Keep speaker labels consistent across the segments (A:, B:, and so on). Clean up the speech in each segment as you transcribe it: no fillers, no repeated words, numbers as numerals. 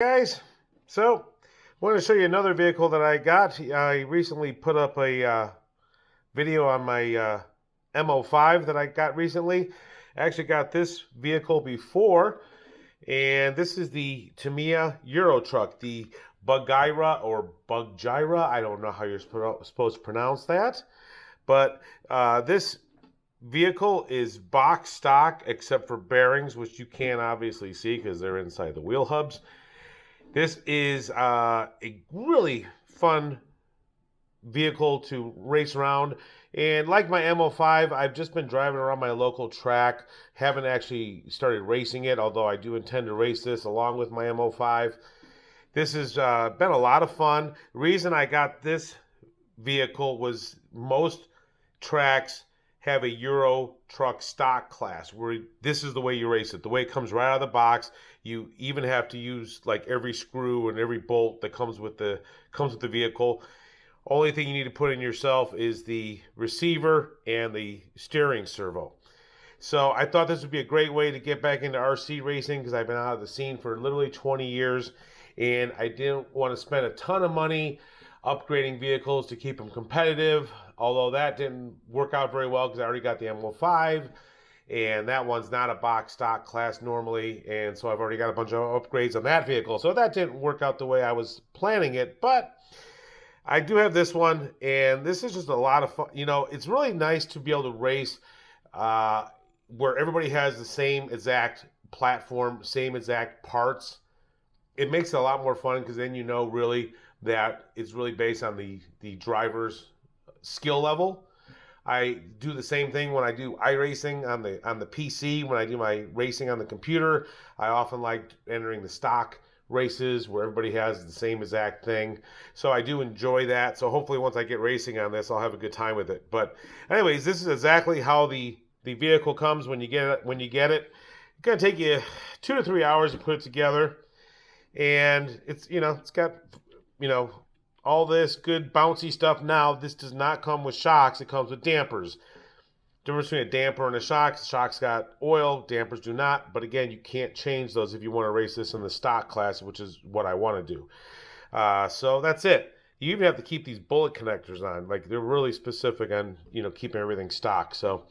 A: Guys, so I want to show you another vehicle that I got. I recently put up a video on my MO5 that I got recently. I actually got this vehicle before, and this is the Tamiya Eurotruck, the Buggyra or Buggyra. I don't know how you're supposed to pronounce that, but this vehicle is box stock except for bearings, which you can't obviously see because they're inside the wheel hubs. This is a really fun vehicle to race around. And like my MO5, I've just been driving around my local track. Haven't actually started racing it, although I do intend to race this along with my MO5. This has been a lot of fun. The reason I got this vehicle was most tracks have a Euro truck stock class where this is the way you race it. The way it comes right out of the box. You even have to use like every screw and every bolt that comes with the vehicle. Only thing you need to put in yourself is the receiver and the steering servo. So I thought this would be a great way to get back into RC racing because I've been out of the scene for literally 20 years and I didn't want to spend a ton of money upgrading vehicles to keep them competitive, although that didn't work out very well because I already got the M05 and that one's not a box stock class normally, and so I've already got a bunch of upgrades on that vehicle, so that didn't work out the way I was planning it. But I do have this one, and this is just a lot of fun. You know, it's really nice to be able to race where everybody has the same exact platform, same exact parts. It makes it a lot more fun because then you know really that it's really based on the driver's skill level. I do the same thing when I do iRacing on the PC. When I do my racing on the computer, I often like entering the stock races where everybody has the same exact thing. So I do enjoy that. So hopefully once I get racing on this, I'll have a good time with it. But anyways, this is exactly how the vehicle comes when you get it. It's gonna take you 2 to 3 hours to put it together, and it's got all this good bouncy stuff. Now, this does not come with shocks. It comes with dampers. Difference between a damper and a shock. The shock's got oil, dampers do not. But again, you can't change those if you want to race this in the stock class, which is what I want to do. So that's it. You even have to keep these bullet connectors on. Like they're really specific on keeping everything stock. So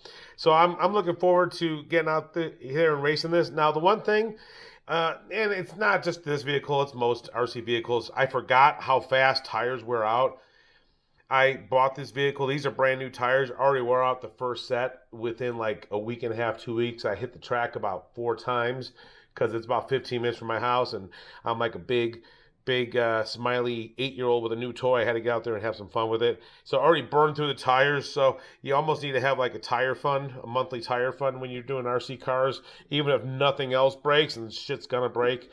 A: I'm looking forward to getting out here and racing this. Now the one thing. And it's not just this vehicle, it's most RC vehicles. I forgot how fast tires wear out. I bought this vehicle. These are brand new tires. Already wore out the first set within like a week and a half, 2 weeks. I hit the track about 4 times because it's about 15 minutes from my house. And I'm like a big smiley 8-year-old with a new toy. I had to get out there and have some fun with it. So I already burned through the tires. So you almost need to have like a tire fund, a monthly tire fund when you're doing RC cars. Even if nothing else breaks, and shit's gonna break,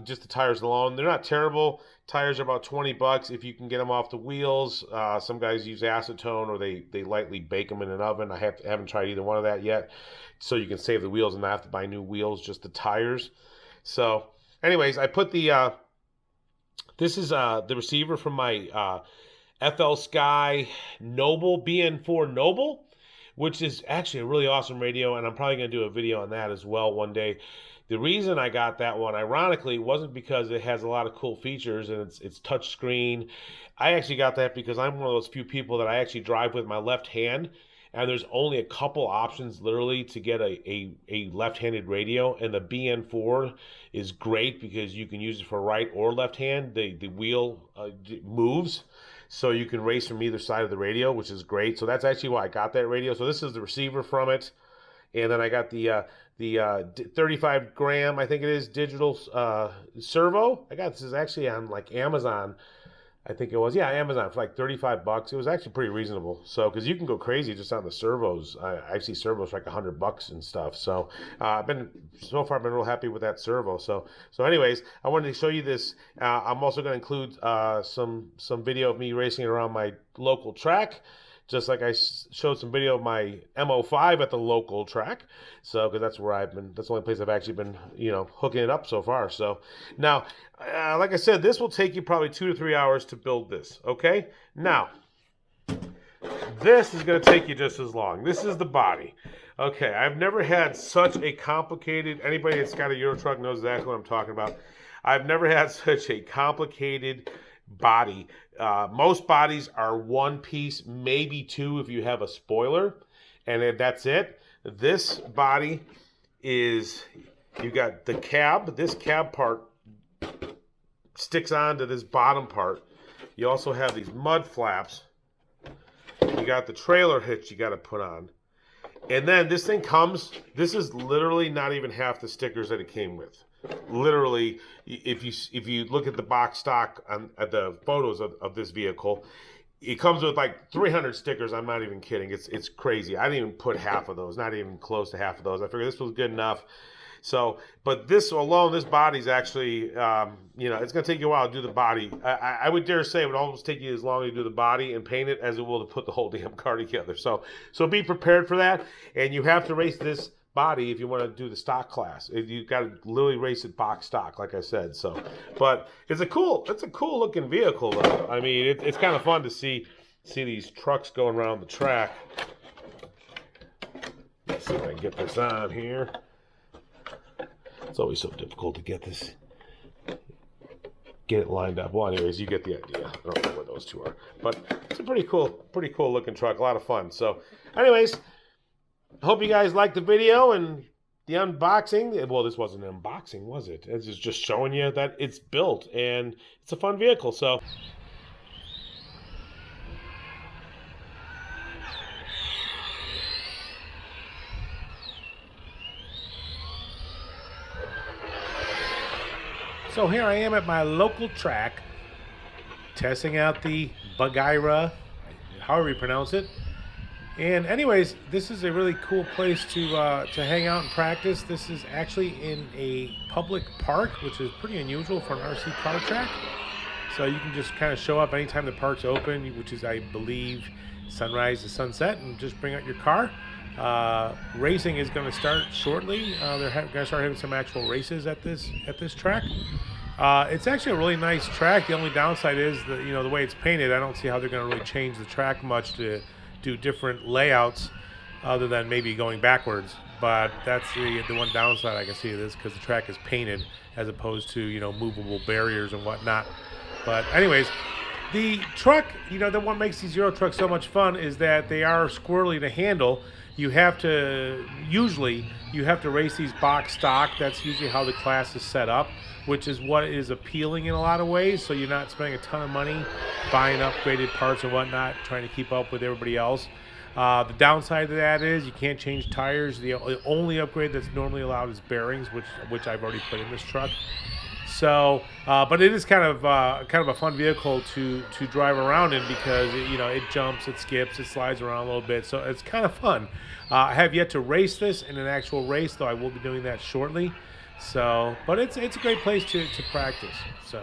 A: just the tires alone. They're not terrible. Tires are about $20 if you can get them off the wheels. Some guys use acetone or they lightly bake them in an oven. I haven't tried either one of that yet. So you can save the wheels and not have to buy new wheels, just the tires. So anyways, I put this is the receiver from my FL Sky Noble BN4 Noble, which is actually a really awesome radio, and I'm probably going to do a video on that as well one day. The reason I got that one, ironically, wasn't because it has a lot of cool features and it's touch screen. I actually got that because I'm one of those few people that I actually drive with my left hand, and there's only a couple options literally to get a left-handed radio, and the BN4 is great because you can use it for right or left hand. The wheel moves, so you can race from either side of the radio, which is great. So that's actually why I got that radio. So this is the receiver from it, and then I got the 35 gram, I think it is, digital servo. I got this is actually on like Amazon. I think it was, yeah, Amazon for like $35. It was actually pretty reasonable. So, because you can go crazy just on the servos. I see servos for like $100 and stuff. So, I've been real happy with that servo. So anyways, I wanted to show you this. I'm also going to include some video of me racing around my local track. Just like I showed some video of my MO5 at the local track. So, because that's where that's the only place I've actually been, hooking it up so far. So, now, like I said, this will take you probably 2 to 3 hours to build this, okay? Now, this is going to take you just as long. This is the body. Okay, I've never had such a complicated, anybody that's got a Eurotruck knows exactly what I'm talking about. I've never had such a complicated body. Most bodies are one piece, maybe two if you have a spoiler, and that's it. This body is, you got the cab. This cab part sticks onto this bottom part. You also have these mud flaps. You got the trailer hitch you got to put on. And then this thing comes, this is literally not even half the stickers that it came with. Literally, if you look at the box stock at the photos of this vehicle, it comes with like 300 stickers. I'm not even kidding. It's crazy. I didn't even put half of those, not even close to half of those. I figured this was good enough. So, but this alone, this body's actually, it's going to take you a while to do the body. I would dare say it would almost take you as long to do the body and paint it as it will to put the whole damn car together. So be prepared for that. And you have to race this body if you want to do the stock class. You've got to literally race it box stock, like I said. So, but it's a cool looking vehicle, though. I mean, it's kind of fun to see these trucks going around the track. Let's see if I can get this on here. It's always so difficult to get it lined up. Well, anyways, you get the idea. I don't know where those two are, but it's a pretty cool looking truck. A lot of fun. So, anyways, I hope you guys liked the video and the unboxing. Well, this wasn't an unboxing, was it? It's just showing you that it's built and it's a fun vehicle. So. So here I am at my local track, testing out the Buggyra, however you pronounce it. And anyways, this is a really cool place to hang out and practice. This is actually in a public park, which is pretty unusual for an RC car track. So you can just kind of show up anytime the park's open, which is, I believe, sunrise to sunset, and just bring out your car. Racing is going to start shortly. They're going to start having some actual races at this track. It's actually a really nice track. The only downside is the way it's painted. I don't see how they're going to really change the track much to do different layouts, other than maybe going backwards. But that's the one downside I can see of this, because the track is painted as opposed to movable barriers and whatnot. But anyways, the truck, the what makes these Eurotrucks so much fun is that they are squirrely to handle. You have to race these box stock. That's usually how the class is set up, which is what is appealing in a lot of ways. So you're not spending a ton of money buying upgraded parts and whatnot, trying to keep up with everybody else. The downside of that is you can't change tires. The only upgrade that's normally allowed is bearings, which I've already put in this truck. So, but it is kind of a fun vehicle to drive around in, because it jumps, it skips, it slides around a little bit. So it's kind of fun. I have yet to race this in an actual race, though I will be doing that shortly. So, but it's a great place to practice. So.